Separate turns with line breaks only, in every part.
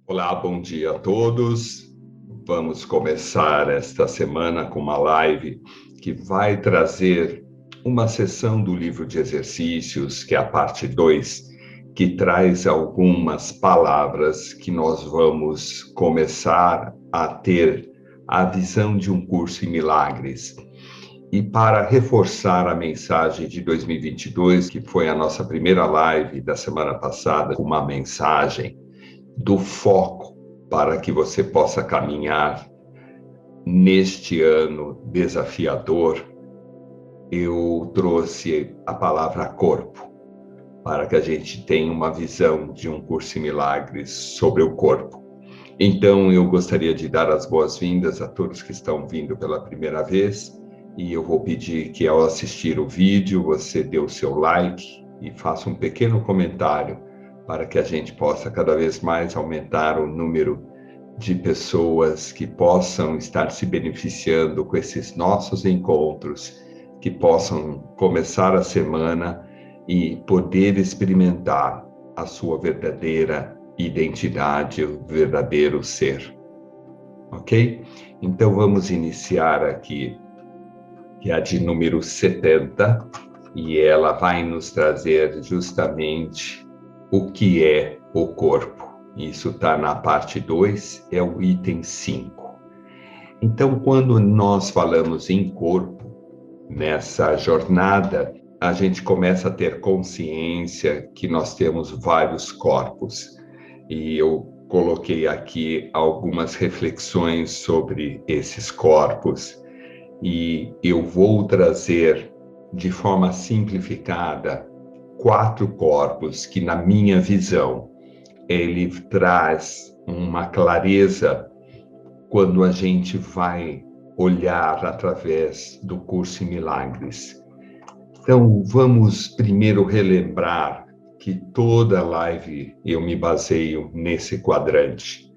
Olá, bom dia a todos. Vamos começar esta semana com uma live que vai trazer uma sessão do livro de exercícios, que é a parte 2, que traz algumas palavras que nós vamos começar a ter a visão de um curso em milagres. E para reforçar a mensagem de 2022, que foi a nossa primeira live da semana passada, uma mensagem do foco para que você possa caminhar neste ano desafiador, eu trouxe a palavra corpo, para que a gente tenha uma visão de um curso em milagres sobre o corpo. Então, eu gostaria de dar as boas-vindas a todos que estão vindo pela primeira vez, e eu vou pedir que, ao assistir o vídeo, você dê o seu like e faça um pequeno comentário para que a gente possa cada vez mais aumentar o número de pessoas que possam estar se beneficiando com esses nossos encontros, que possam começar a semana e poder experimentar a sua verdadeira identidade, o verdadeiro ser. Ok? Então vamos iniciar aqui, que é a de número 70, e ela vai nos trazer justamente o que é o corpo. Isso está na parte 2, é o item 5. Então, quando nós falamos em corpo, nessa jornada, a gente começa a ter consciência que nós temos vários corpos. E eu coloquei aqui algumas reflexões sobre esses corpos. E eu vou trazer, de forma simplificada, 4 corpos que, na minha visão, ele traz uma clareza quando a gente vai olhar através do curso em milagres. Então, vamos primeiro relembrar que toda live eu me baseio nesse quadrante,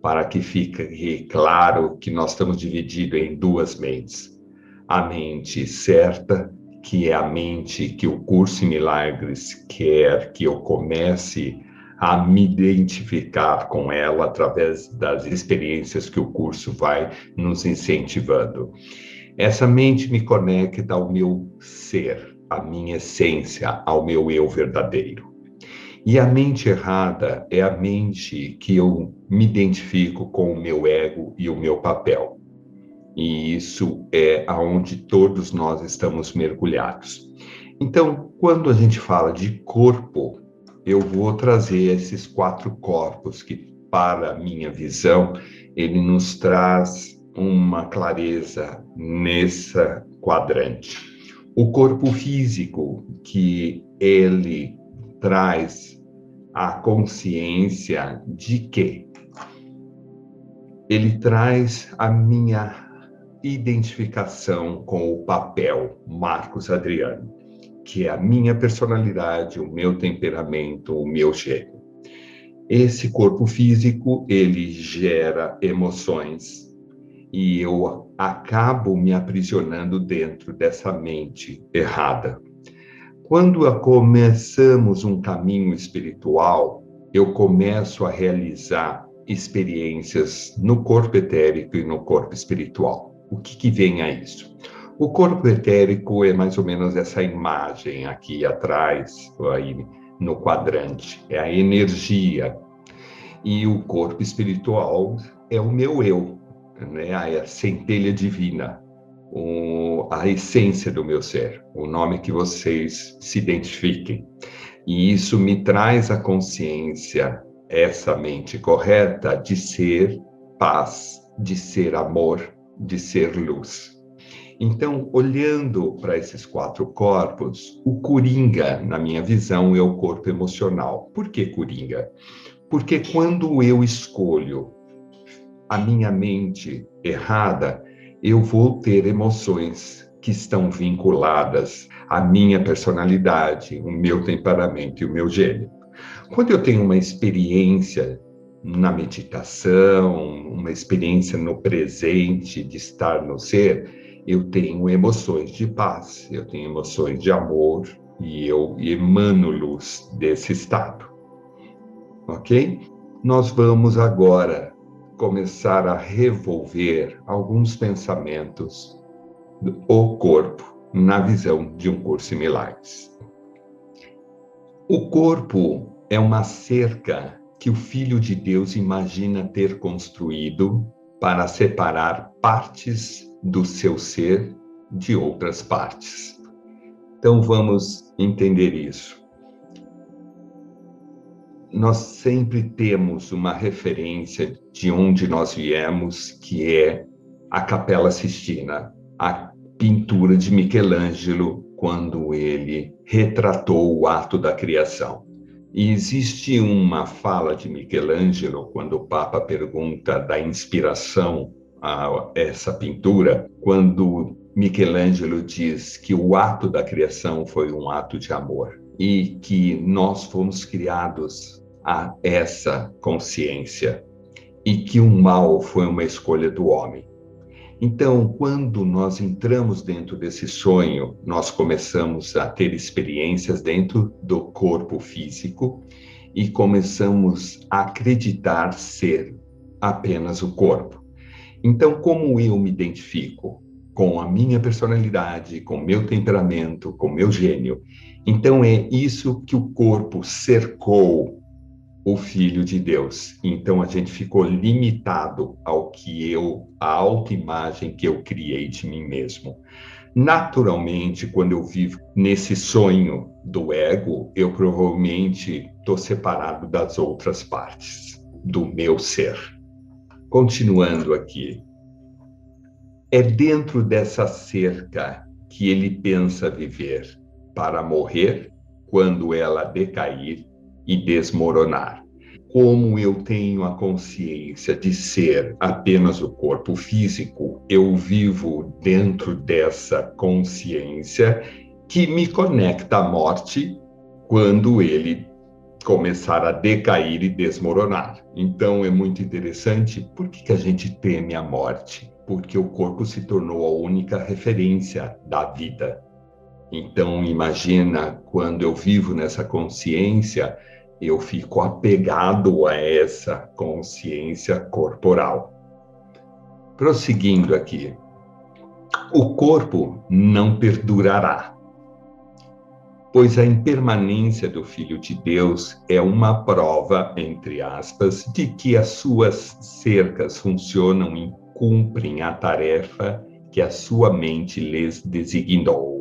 para que fique claro que nós estamos divididos em 2 mentes. A mente certa, que é a mente que o curso em milagres quer que eu comece a me identificar com ela através das experiências que o curso vai nos incentivando. Essa mente me conecta ao meu ser, à minha essência, ao meu eu verdadeiro. E a mente errada é a mente que eu me identifico com o meu ego e o meu papel. E isso é aonde todos nós estamos mergulhados. Então, quando a gente fala de corpo, eu vou trazer esses 4 corpos que, para a minha visão, ele nos traz uma clareza nessa quadrante. O corpo físico, que ele traz a consciência de que ele traz a minha identificação com o papel Marcos Adriano, que é a minha personalidade, o meu temperamento, o meu gênio. Esse corpo físico, ele gera emoções e eu acabo me aprisionando dentro dessa mente errada. Quando começamos um caminho espiritual, eu começo a realizar experiências no corpo etérico e no corpo espiritual. O que vem a isso? O corpo etérico é mais ou menos essa imagem aqui atrás, aí no quadrante, é a energia. E o corpo espiritual é o meu eu, né? A centelha divina, a essência do meu ser, o nome que vocês se identifiquem. E isso me traz a consciência, essa mente correta, de ser paz, de ser amor, de ser luz. Então, olhando para esses 4 corpos, o coringa, na minha visão, é o corpo emocional. Por que coringa? Porque quando eu escolho a minha mente errada, eu vou ter emoções que estão vinculadas à minha personalidade, o meu temperamento e o meu gênio. Quando eu tenho uma experiência na meditação, uma experiência no presente, de estar no ser, eu tenho emoções de paz, eu tenho emoções de amor e eu emano luz desse estado. Ok? Nós vamos agora começar a revolver alguns pensamentos do corpo na visão de um curso em milagres. O corpo é uma cerca que o Filho de Deus imagina ter construído para separar partes do seu ser de outras partes. Então vamos entender isso. Nós sempre temos uma referência de onde nós viemos, que é a Capela Sistina, a pintura de Michelangelo, quando ele retratou o ato da criação. E existe uma fala de Michelangelo, quando o Papa pergunta da inspiração a essa pintura, quando Michelangelo diz que o ato da criação foi um ato de amor e que nós fomos criados a essa consciência e que o mal foi uma escolha do homem. Então, quando nós entramos dentro desse sonho, nós começamos a ter experiências dentro do corpo físico e começamos a acreditar ser apenas o corpo. Então, como eu me identifico com a minha personalidade, com o meu temperamento, com o meu gênio, então é isso que o corpo cercou o Filho de Deus. Então a gente ficou limitado ao que a autoimagem que eu criei de mim mesmo. Naturalmente, quando eu vivo nesse sonho do ego, eu provavelmente estou separado das outras partes do meu ser. Continuando aqui. É dentro dessa cerca que ele pensa viver, para morrer quando ela decair e desmoronar. Como eu tenho a consciência de ser apenas o corpo físico, eu vivo dentro dessa consciência que me conecta à morte quando ele começar a decair e desmoronar. Então é muito interessante. Por que a gente teme a morte? Porque o corpo se tornou a única referência da vida. Então imagina, quando eu vivo nessa consciência, eu fico apegado a essa consciência corporal. Prosseguindo aqui, o corpo não perdurará, pois a impermanência do Filho de Deus é uma prova, entre aspas, de que as suas cercas funcionam e cumprem a tarefa que a sua mente lhes designou.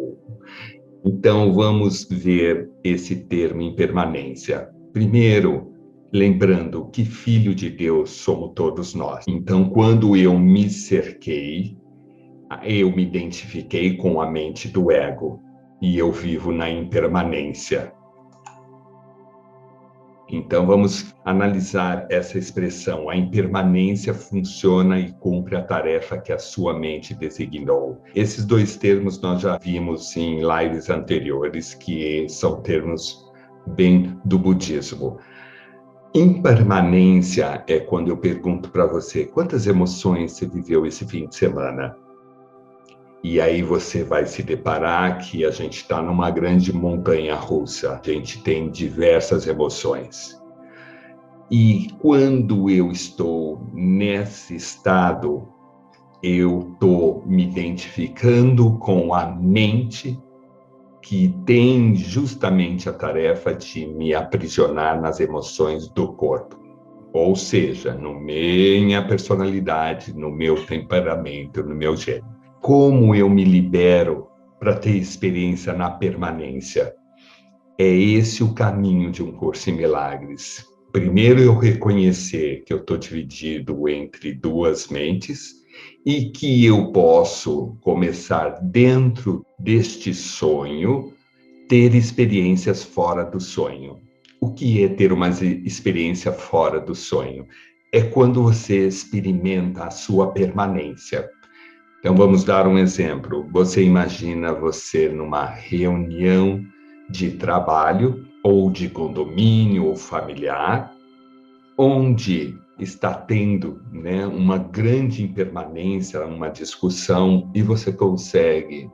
Então, vamos ver esse termo impermanência. Primeiro, lembrando que Filho de Deus somos todos nós. Então, quando eu me cerquei, eu me identifiquei com a mente do ego e eu vivo na impermanência. Então, vamos analisar essa expressão. A impermanência funciona e cumpre a tarefa que a sua mente designou. Esses dois termos nós já vimos em lives anteriores, que são termos bem do budismo. Impermanência é quando eu pergunto para você, quantas emoções você viveu esse fim de semana? E aí você vai se deparar que a gente está numa grande montanha russa. A gente tem diversas emoções. E quando eu estou nesse estado, eu estou me identificando com a mente que tem justamente a tarefa de me aprisionar nas emoções do corpo. Ou seja, na minha personalidade, no meu temperamento, no meu gênio. Como eu me libero para ter experiência na permanência? É esse o caminho de um curso em milagres. Primeiro eu reconhecer que eu estou dividido entre duas mentes e que eu posso começar dentro deste sonho, ter experiências fora do sonho. O que é ter uma experiência fora do sonho? É quando você experimenta a sua permanência. Então, vamos dar um exemplo. Você imagina você numa reunião de trabalho, ou de condomínio, ou familiar, onde está tendo, uma grande impermanência, uma discussão, e você consegue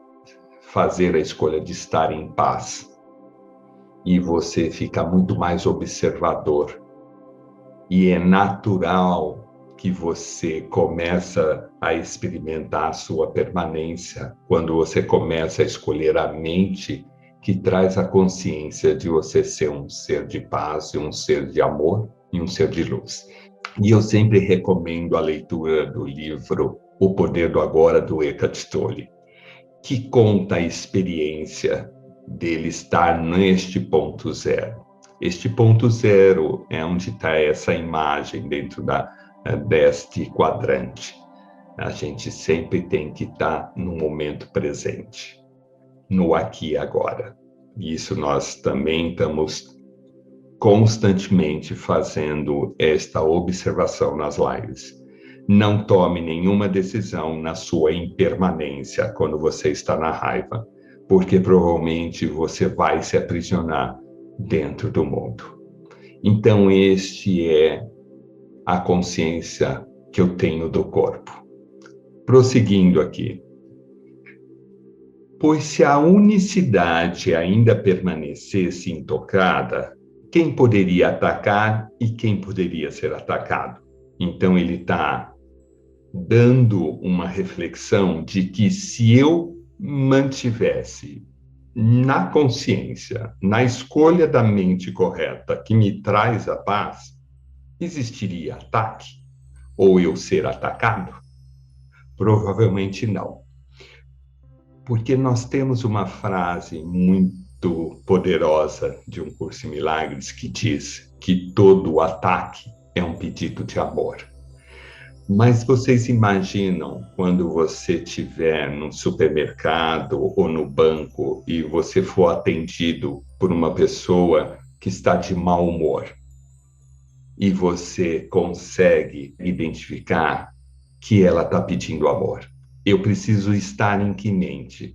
fazer a escolha de estar em paz. E você fica muito mais observador. E é natural que você começa a experimentar a sua permanência quando você começa a escolher a mente que traz a consciência de você ser um ser de paz, um ser de amor e um ser de luz. E eu sempre recomendo a leitura do livro O Poder do Agora, do Eckhart Tolle, que conta a experiência dele estar neste ponto zero. Este ponto zero é onde está essa imagem dentro deste quadrante. A gente sempre tem que estar no momento presente, no aqui e agora. Isso nós também estamos constantemente fazendo esta observação nas lives. Não tome nenhuma decisão na sua impermanência quando você está na raiva, porque provavelmente você vai se aprisionar dentro do mundo. Então, este é a consciência que eu tenho do corpo. Prosseguindo aqui. Pois se a unicidade ainda permanecesse intocada, quem poderia atacar e quem poderia ser atacado? Então, ele está dando uma reflexão de que se eu mantivesse na consciência, na escolha da mente correta que me traz a paz, existiria ataque? Ou eu ser atacado? Provavelmente não. Porque nós temos uma frase muito poderosa de Um Curso em Milagres que diz que todo ataque é um pedido de amor. Mas vocês imaginam quando você estiver no supermercado ou no banco e você for atendido por uma pessoa que está de mau humor e você consegue identificar que ela está pedindo amor. Eu preciso estar em que mente?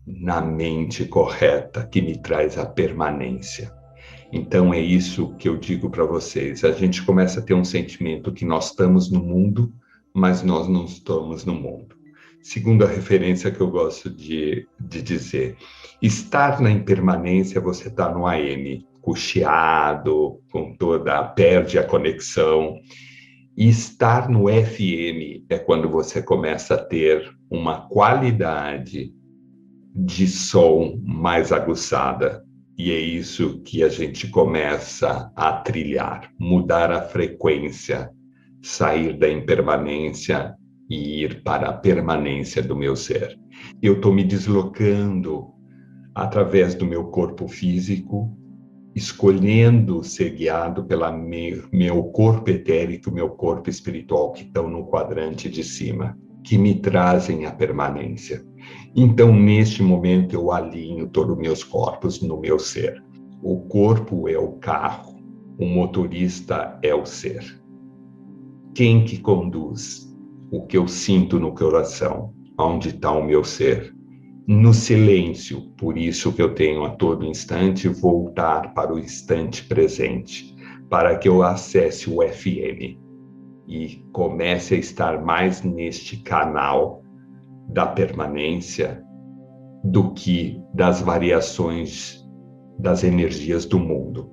Na mente correta que me traz a permanência. Então é isso que eu digo para vocês. A gente começa a ter um sentimento que nós estamos no mundo, mas nós não estamos no mundo. Segunda referência que eu gosto de dizer, estar na impermanência, você está no AM, cocheado, perde a conexão. E estar no FM é quando você começa a ter uma qualidade de som mais aguçada. E é isso que a gente começa a trilhar, mudar a frequência, sair da impermanência e ir para a permanência do meu ser. Eu estou me deslocando através do meu corpo físico, escolhendo ser guiado pelo meu corpo etérico, meu corpo espiritual, que estão no quadrante de cima, que me trazem a permanência. Então, neste momento, eu alinho todos os meus corpos no meu ser. O corpo é o carro, o motorista é o ser. Quem que conduz? O que eu sinto no coração, onde está o meu ser? No silêncio, por isso que eu tenho a todo instante voltar para o instante presente, para que eu acesse o FM e comece a estar mais neste canal da permanência do que das variações das energias do mundo.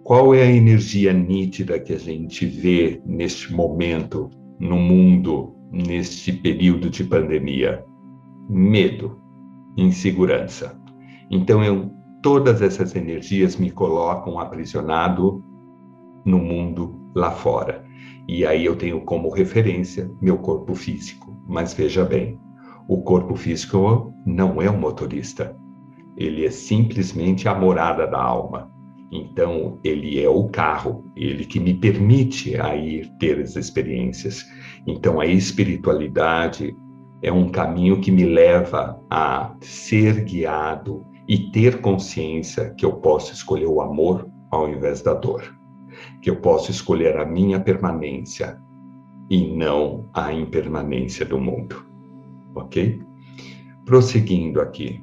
Qual é a energia nítida que a gente vê neste momento no mundo, neste período de pandemia? Medo, insegurança. Então, todas essas energias me colocam aprisionado no mundo lá fora. E aí eu tenho como referência meu corpo físico. Mas veja bem, o corpo físico não é um motorista. Ele é simplesmente a morada da alma. Então, ele é o carro, ele que me permite aí ter as experiências. Então, a espiritualidade é um caminho que me leva a ser guiado e ter consciência que eu posso escolher o amor ao invés da dor, que eu posso escolher a minha permanência e não a impermanência do mundo, ok? Prosseguindo aqui.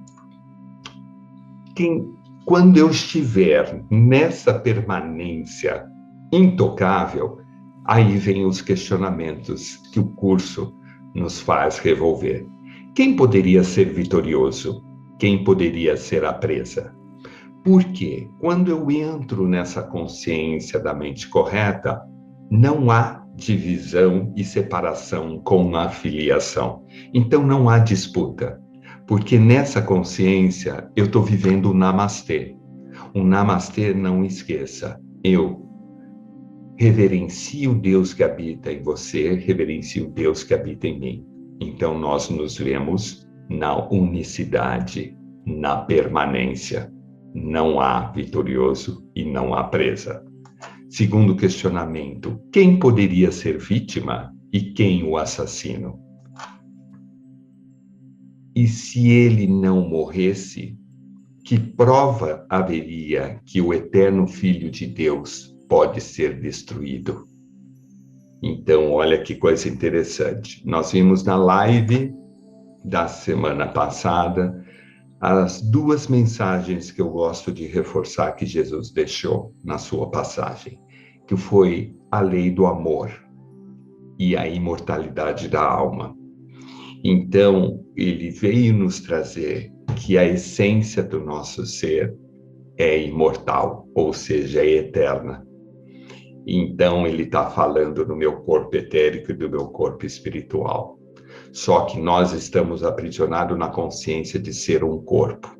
Quando eu estiver nessa permanência intocável, aí vem os questionamentos que o curso nos faz revolver. Quem poderia ser vitorioso? Quem poderia ser a presa? Por quê? Quando eu entro nessa consciência da mente correta, não há divisão e separação com a filiação. Então não há disputa, porque nessa consciência eu estou vivendo o Namastê. O Namastê, não esqueça, eu reverencio o Deus que habita em você, reverencio o Deus que habita em mim. Então nós nos vemos na unicidade, na permanência. Não há vitorioso e não há presa. Segundo questionamento, quem poderia ser vítima e quem o assassino? E se ele não morresse, que prova haveria que o eterno Filho de Deus pode ser destruído? Então, olha que coisa interessante. Nós vimos na live da semana passada as duas mensagens que eu gosto de reforçar que Jesus deixou na sua passagem, que foi a lei do amor e a imortalidade da alma. Então, ele veio nos trazer que a essência do nosso ser é imortal, ou seja, é eterna. Então, ele está falando do meu corpo etérico e do meu corpo espiritual. Só que nós estamos aprisionados na consciência de ser um corpo.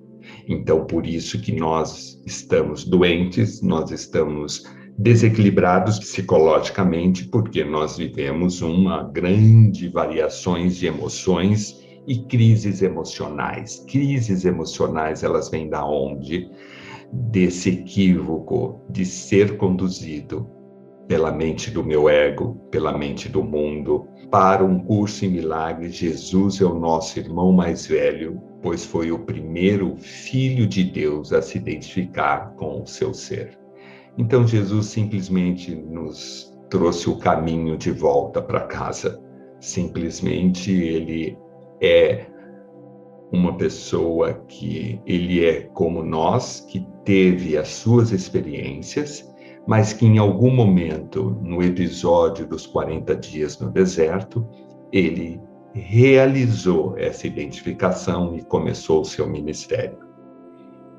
Então, por isso que nós estamos doentes, nós estamos desequilibrados psicologicamente, porque nós vivemos uma grande variações de emoções e crises emocionais. Crises emocionais, elas vêm da onde? Desse equívoco de ser conduzido pela mente do meu ego, pela mente do mundo. Para um curso em milagres, Jesus é o nosso irmão mais velho, pois foi o primeiro filho de Deus a se identificar com o seu ser. Então Jesus simplesmente nos trouxe o caminho de volta para casa. Simplesmente ele é uma pessoa que ele é como nós, que teve as suas experiências, mas que em algum momento, no episódio dos 40 dias no deserto, ele realizou essa identificação e começou o seu ministério.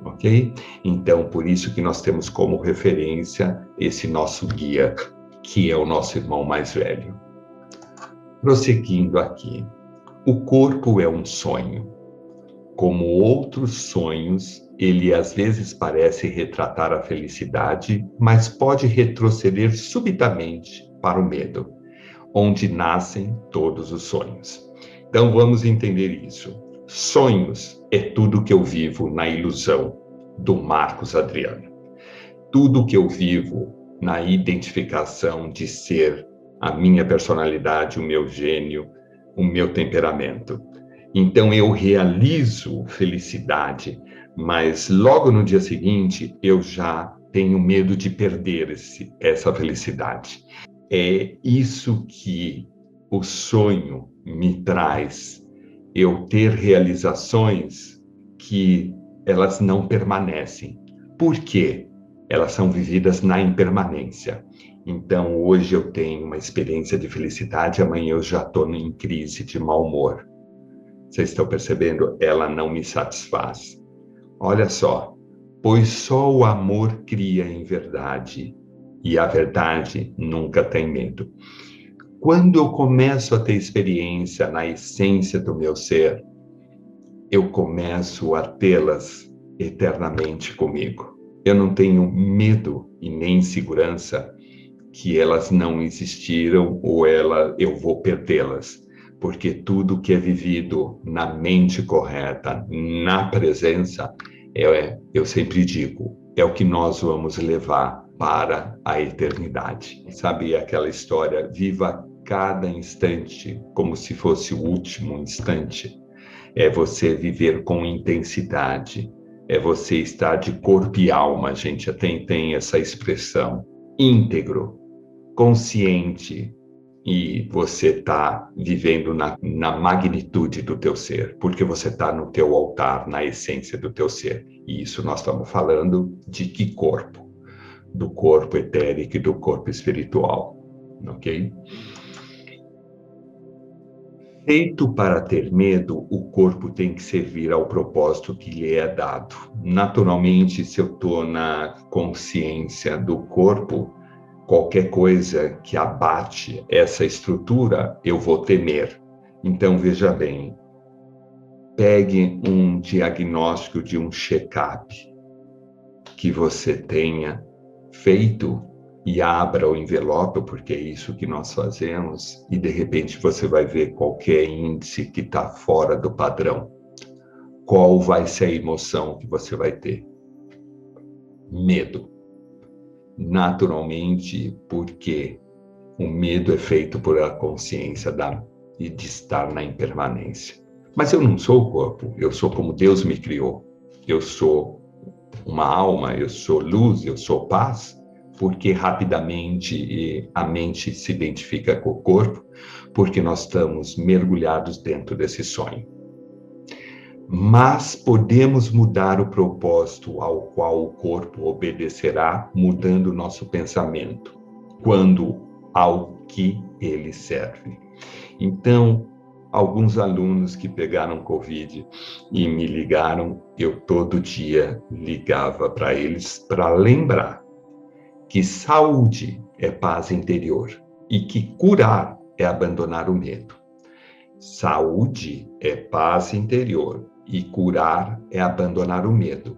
Ok? Então, por isso que nós temos como referência esse nosso guia, que é o nosso irmão mais velho. Prosseguindo aqui, o corpo é um sonho. Como outros sonhos, ele às vezes parece retratar a felicidade, mas pode retroceder subitamente para o medo, onde nascem todos os sonhos. Então vamos entender isso. Sonhos é tudo que eu vivo na ilusão do Marcos Adriano. Tudo que eu vivo na identificação de ser a minha personalidade, o meu gênio, o meu temperamento. Então eu realizo felicidade, mas logo no dia seguinte eu já tenho medo de perder essa felicidade. É isso que o sonho me traz, eu ter realizações que elas não permanecem. Por quê? Elas são vividas na impermanência. Então hoje eu tenho uma experiência de felicidade, amanhã eu já estou em crise de mau humor. Vocês estão percebendo? Ela não me satisfaz. Olha só, pois só o amor cria em verdade, e a verdade nunca tem medo. Quando eu começo a ter experiência na essência do meu ser, eu começo a tê-las eternamente comigo. Eu não tenho medo e nem insegurança que elas não existiram ou eu vou perdê-las. Porque tudo que é vivido na mente correta, na presença, eu sempre digo, é o que nós vamos levar para a eternidade. Sabe aquela história, viva cada instante como se fosse o último instante? É você viver com intensidade, é você estar de corpo e alma, a gente até tem essa expressão, íntegro, consciente, e você está vivendo na magnitude do teu ser, porque você está no teu altar, na essência do teu ser. E isso nós estamos falando de que corpo? Do corpo etérico e do corpo espiritual, ok? Feito para ter medo, o corpo tem que servir ao propósito que lhe é dado. Naturalmente, se eu estou na consciência do corpo, qualquer coisa que abate essa estrutura, eu vou temer. Então, veja bem, pegue um diagnóstico de um check-up que você tenha feito e abra o envelope, porque é isso que nós fazemos, e de repente você vai ver qualquer índice que está fora do padrão. Qual vai ser a emoção que você vai ter? Medo. Naturalmente, porque o medo é feito por a consciência de estar na impermanência. Mas eu não sou o corpo, eu sou como Deus me criou. Eu sou uma alma, eu sou luz, eu sou paz, porque rapidamente a mente se identifica com o corpo, porque nós estamos mergulhados dentro desse sonho. Mas podemos mudar o propósito ao qual o corpo obedecerá, mudando o nosso pensamento, quando ao que ele serve. Então, alguns alunos que pegaram Covid e me ligaram, eu todo dia ligava para eles para lembrar que saúde é paz interior e que curar é abandonar o medo. Saúde é paz interior e curar é abandonar o medo.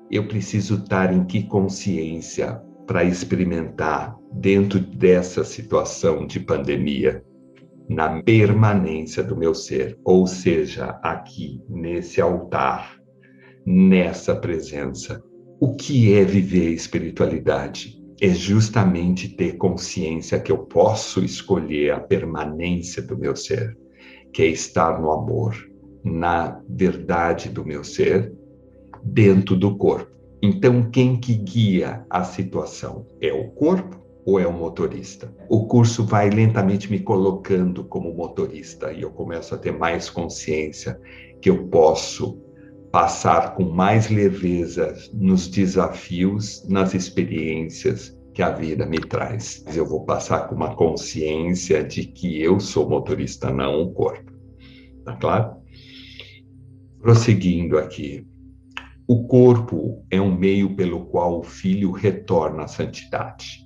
Eu preciso estar em que consciência para experimentar dentro dessa situação de pandemia, na permanência do meu ser, ou seja, aqui, nesse altar, nessa presença. O que é viver a espiritualidade? É justamente ter consciência que eu posso escolher a permanência do meu ser, que é estar no amor, na verdade do meu ser, dentro do corpo. Então, quem que guia a situação? É o corpo ou é o motorista? O curso vai lentamente me colocando como motorista e eu começo a ter mais consciência que eu posso passar com mais leveza nos desafios, nas experiências que a vida me traz. Eu vou passar com uma consciência de que eu sou motorista, não o corpo. Tá claro? Prosseguindo aqui. O corpo é um meio pelo qual o filho retorna à santidade.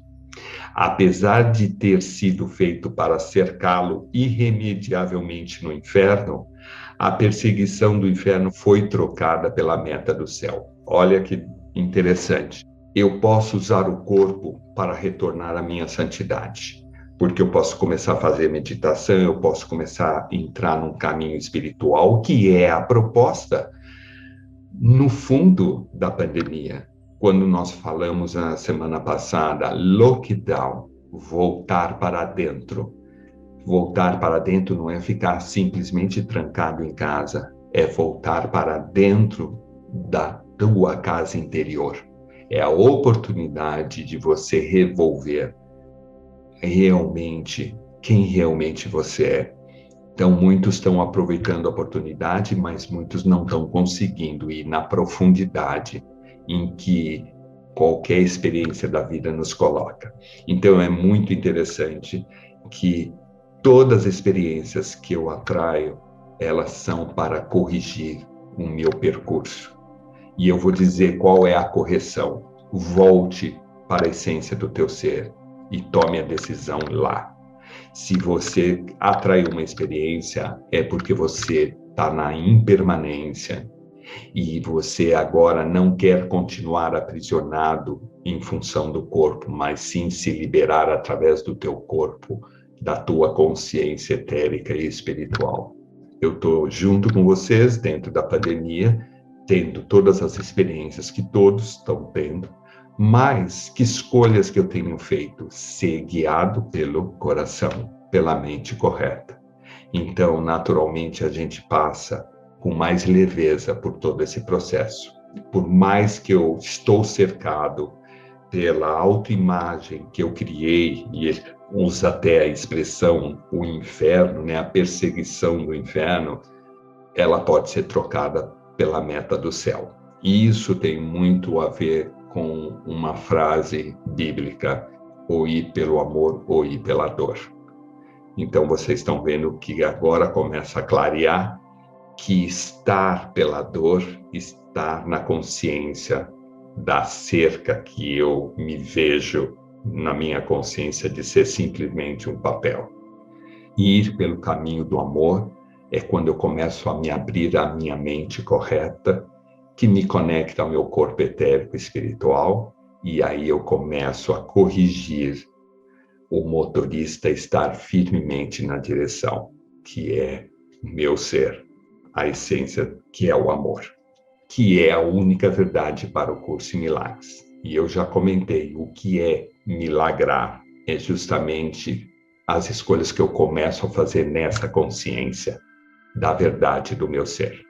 Apesar de ter sido feito para cercá-lo irremediavelmente no inferno, a perseguição do inferno foi trocada pela meta do céu. Olha que interessante. Eu posso usar o corpo para retornar à minha santidade, porque eu posso começar a fazer meditação, eu posso começar a entrar num caminho espiritual, que é a proposta no fundo da pandemia. Quando nós falamos na semana passada, lockdown, voltar para dentro. Voltar para dentro não é ficar simplesmente trancado em casa, é voltar para dentro da tua casa interior. É a oportunidade de você revolver realmente quem realmente você é. Então, muitos estão aproveitando a oportunidade, mas muitos não estão conseguindo ir na profundidade em que qualquer experiência da vida nos coloca. Então, é muito interessante que todas as experiências que eu atraio, elas são para corrigir o meu percurso. E eu vou dizer qual é a correção. Volte para a essência do teu ser e tome a decisão lá. Se você atraiu uma experiência, é porque você está na impermanência e você agora não quer continuar aprisionado em função do corpo, mas sim se liberar através do teu corpo, da tua consciência etérica e espiritual. Eu estou junto com vocês dentro da pandemia, tendo todas as experiências que todos estão tendo, mas que escolhas que eu tenho feito? Ser guiado pelo coração, pela mente correta. Então, naturalmente, a gente passa com mais leveza por todo esse processo. Por mais que eu estou cercado pela autoimagem que eu criei, e usa até a expressão o inferno, né? A perseguição do inferno, ela pode ser trocada pela meta do céu. E isso tem muito a ver com uma frase bíblica, ou ir pelo amor ou ir pela dor. Então, vocês estão vendo que agora começa a clarear que estar pela dor, estar na consciência da cerca que eu me vejo na minha consciência de ser simplesmente um papel. Ir pelo caminho do amor é quando eu começo a me abrir à minha mente correta, que me conecta ao meu corpo etérico espiritual, e aí eu começo a corrigir o motorista estar firmemente na direção, que é o meu ser, a essência, que é o amor, que é a única verdade para o curso em milagres. E eu já comentei, o que é milagrar é justamente as escolhas que eu começo a fazer nessa consciência da verdade do meu ser.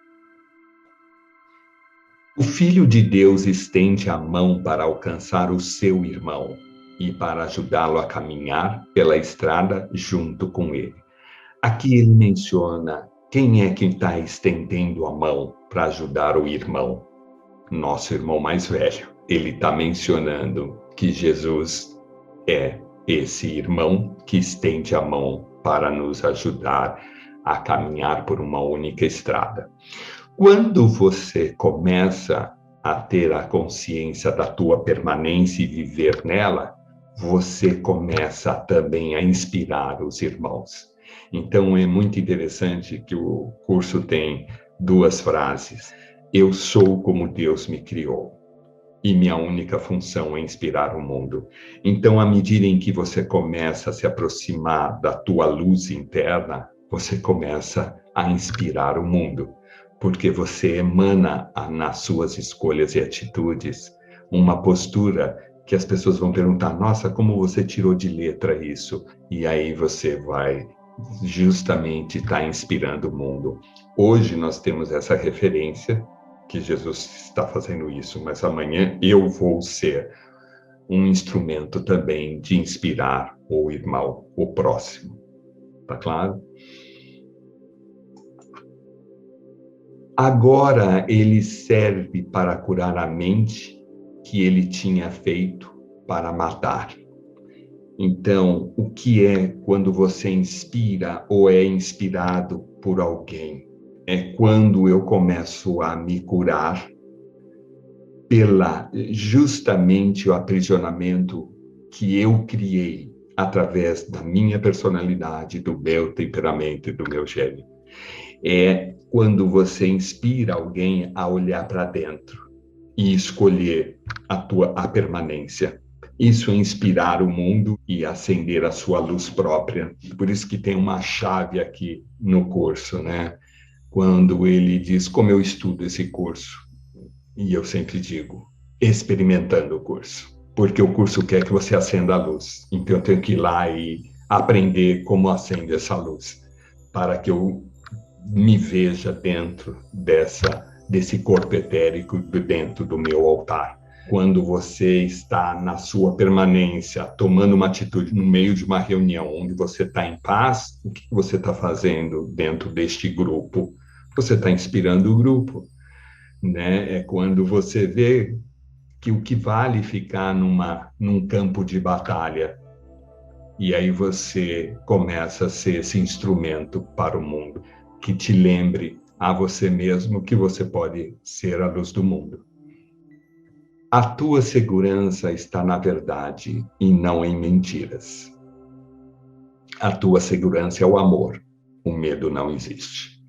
O Filho de Deus estende a mão para alcançar o seu irmão e para ajudá-lo a caminhar pela estrada junto com ele. Aqui ele menciona quem é que está estendendo a mão para ajudar o irmão, nosso irmão mais velho. Ele está mencionando que Jesus é esse irmão que estende a mão para nos ajudar a caminhar por uma única estrada. Quando você começa a ter a consciência da tua permanência e viver nela, você começa também a inspirar os irmãos. Então é muito interessante que o curso tem 2 frases. Eu sou como Deus me criou. E minha única função é inspirar o mundo. Então, à medida em que você começa a se aproximar da tua luz interna, você começa a inspirar o mundo, porque você emana nas suas escolhas e atitudes uma postura que as pessoas vão perguntar, nossa, como você tirou de letra isso? E aí você vai justamente estar inspirando o mundo. Hoje nós temos essa referência que Jesus está fazendo isso, mas amanhã eu vou ser um instrumento também de inspirar o irmão, o próximo. Tá claro? Agora ele serve para curar a mente que ele tinha feito para matar. Então, o que é quando você inspira ou é inspirado por alguém? É quando eu começo a me curar pela justamente o aprisionamento que eu criei através da minha personalidade, do meu temperamento e do meu gênio. É quando você inspira alguém a olhar para dentro e escolher a permanência. Isso é inspirar o mundo e acender a sua luz própria. Por isso que tem uma chave aqui no curso, né? Quando ele diz como eu estudo esse curso. E eu sempre digo, experimentando o curso. Porque o curso quer que você acenda a luz. Então eu tenho que ir lá e aprender como acende essa luz. Para que eu me veja dentro desse corpo etérico, dentro do meu altar. Quando você está na sua permanência, tomando uma atitude no meio de uma reunião onde você está em paz, o que você está fazendo dentro deste grupo? Você está inspirando o grupo, né? É quando você vê que o que vale ficar num campo de batalha, e aí você começa a ser esse instrumento para o mundo, que te lembre a você mesmo que você pode ser a luz do mundo. A tua segurança está na verdade e não em mentiras. A tua segurança é o amor. O medo não existe.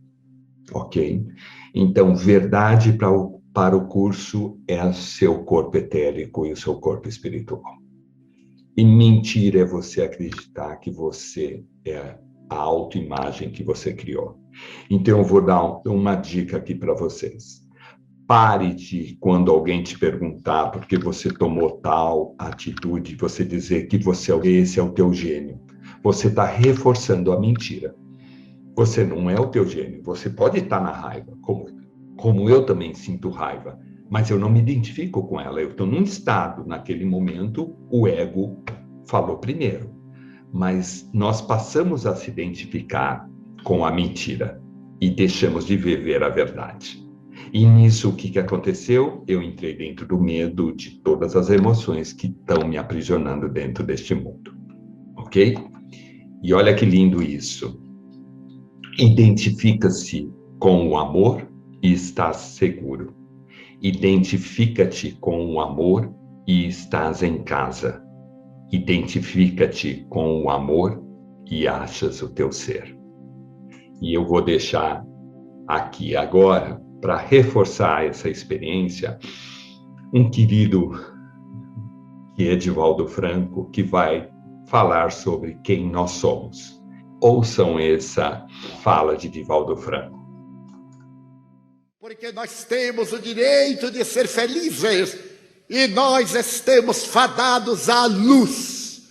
Ok? Então, verdade para o curso é o seu corpo etérico e o seu corpo espiritual. E mentira é você acreditar que você é a autoimagem que você criou. Então, eu vou dar uma dica aqui para vocês. Pare de, quando alguém te perguntar por que você tomou tal atitude, você dizer que esse é o teu gênio. Você está reforçando a mentira. Você não é o teu gênio. Você pode estar na raiva, como eu também sinto raiva, mas eu não me identifico com ela. Eu estou num estado, naquele momento, o ego falou primeiro. Mas nós passamos a se identificar com a mentira e deixamos de viver a verdade. E nisso, o que aconteceu? Eu entrei dentro do medo de todas as emoções que estão me aprisionando dentro deste mundo. Ok? E olha que lindo isso. Identifica-se com o amor e estás seguro. Identifica-te com o amor e estás em casa. Identifica-te com o amor e achas o teu ser. E eu vou deixar aqui agora, para reforçar essa experiência, um querido que é Divaldo Franco, que vai falar sobre quem nós somos. Ouçam essa fala de Divaldo Franco.
Porque nós temos o direito de ser felizes e nós estamos fadados à luz,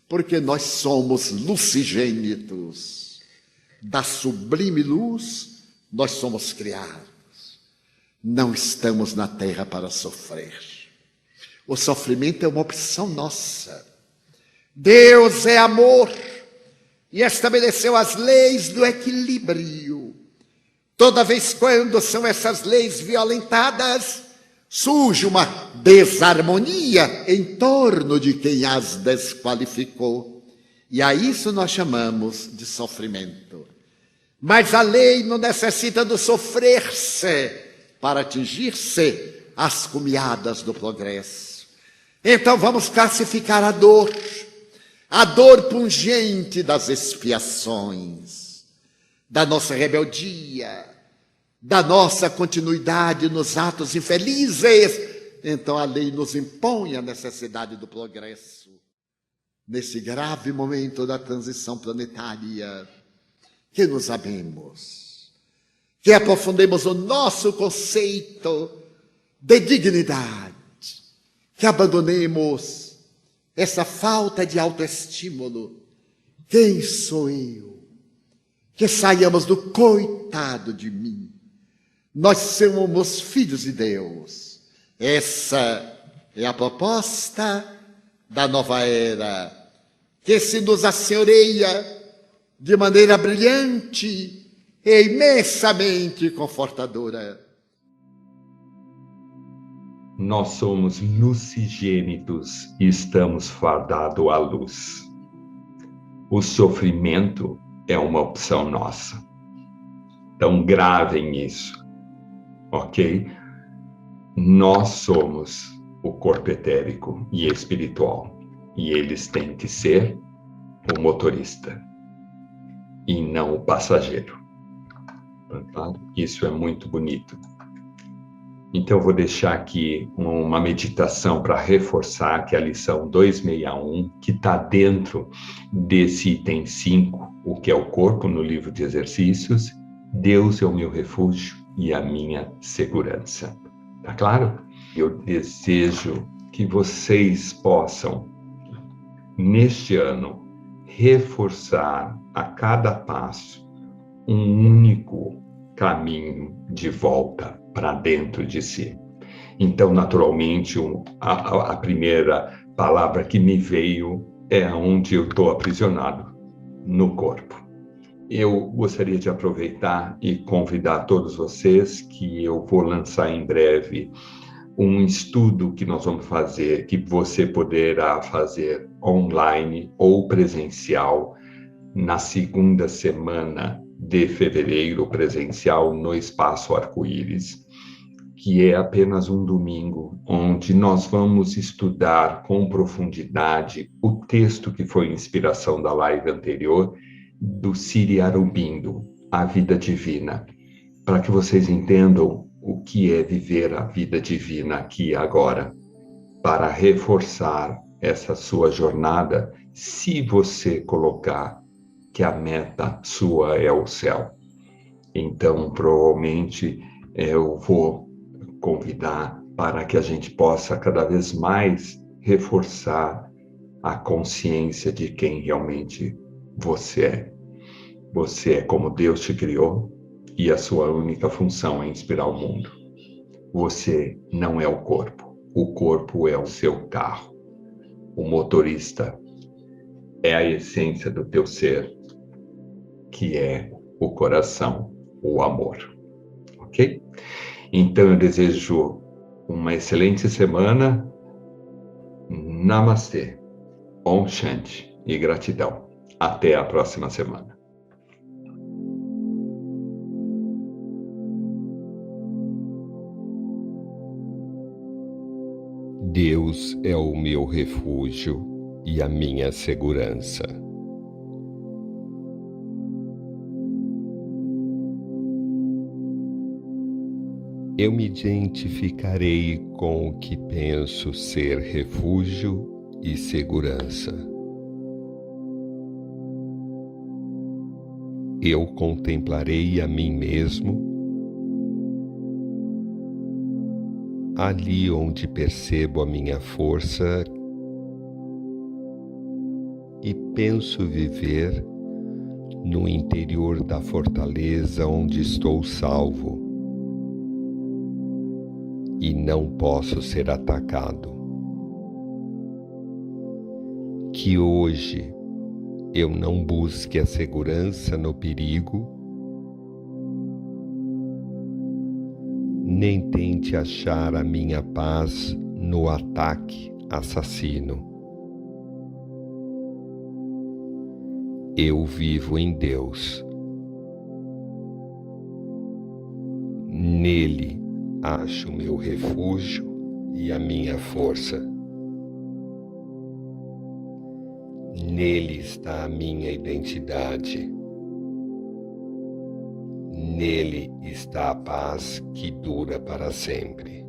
porque nós somos lucigênitos. Da sublime luz, nós somos criados. Não estamos na terra para sofrer. O sofrimento é uma opção nossa. Deus é amor e estabeleceu as leis do equilíbrio. Toda vez quando são essas leis violentadas, surge uma desarmonia em torno de quem as desqualificou. E a isso nós chamamos de sofrimento. Mas a lei não necessita do sofrer-se para atingir-se as cumeadas do progresso. Então vamos classificar a dor pungente das expiações, da nossa rebeldia, da nossa continuidade nos atos infelizes. Então a lei nos impõe a necessidade do progresso. Nesse grave momento da transição planetária, que nos amemos, que aprofundemos o nosso conceito de dignidade, que abandonemos essa falta de autoestímulo. Quem sou eu? Que saiamos do coitado de mim. Nós somos filhos de Deus. Essa é a proposta da nova era, que se nos assenhoreia de maneira brilhante e imensamente confortadora.
Nós somos lucigênitos e estamos fadados à luz. O sofrimento é uma opção nossa. Então gravem isso, ok? Nós somos o corpo etérico e espiritual, e eles têm que ser o motorista e não o passageiro. Isso é muito bonito. Então, eu vou deixar aqui uma meditação para reforçar que a lição 261, que está dentro desse item 5, o que é o corpo no livro de exercícios. Deus é o meu refúgio e a minha segurança. Tá claro? Eu desejo que vocês possam, neste ano, reforçar a cada passo um único caminho de volta para dentro de si. Então, naturalmente, a primeira palavra que me veio é onde eu estou aprisionado, no corpo. Eu gostaria de aproveitar e convidar todos vocês que eu vou lançar em breve um estudo que nós vamos fazer, que você poderá fazer online ou presencial na segunda semana de fevereiro, presencial no Espaço Arco-Íris, que é apenas um domingo, onde nós vamos estudar com profundidade o texto que foi inspiração da live anterior, do Siri Aurobindo, A Vida Divina, para que vocês entendam o que é viver a vida divina aqui e agora, para reforçar essa sua jornada, se você colocar que a meta sua é o céu. Então, provavelmente, eu vou convidar para que a gente possa cada vez mais reforçar a consciência de quem realmente você é. Você é como Deus te criou e a sua única função é inspirar o mundo. Você não é o corpo é o seu carro. O motorista é a essência do teu ser, que é o coração, o amor. Ok? Então eu desejo uma excelente semana. Namastê, Om Shanti e gratidão. Até a próxima semana.
Deus é o meu refúgio e a minha segurança. Eu me identificarei com o que penso ser refúgio e segurança. Eu contemplarei a mim mesmo ali onde percebo a minha força e penso viver no interior da fortaleza onde estou salvo e não posso ser atacado. Que hoje eu não busque a segurança no perigo, nem tente achar a minha paz no ataque assassino. Eu vivo em Deus. Nele acho meu refúgio e a minha força. Nele está a minha identidade. Nele está a paz que dura para sempre.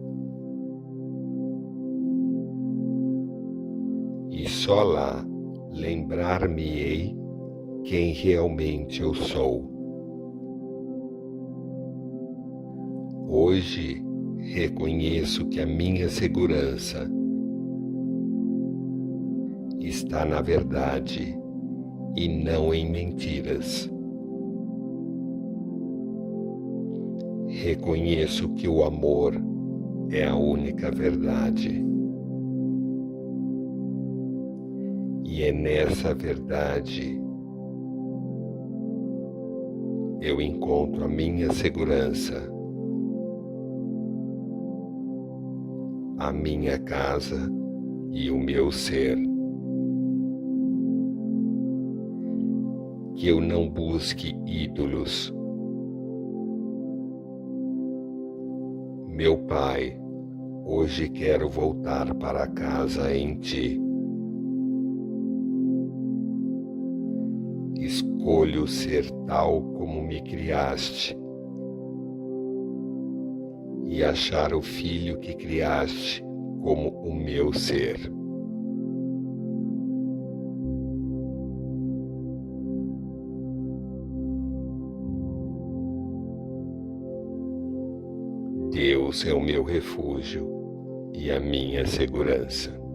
E só lá lembrar-me-ei quem realmente eu sou. Hoje reconheço que a minha segurança está na verdade e não em mentiras. Reconheço que o amor é a única verdade. E é nessa verdade eu encontro a minha segurança, a minha casa e o meu ser. Que eu não busque ídolos. Meu Pai, hoje quero voltar para casa em Ti. Escolho ser tal como me criaste e achar o Filho que criaste como o meu ser. Deus é o meu refúgio e a minha segurança.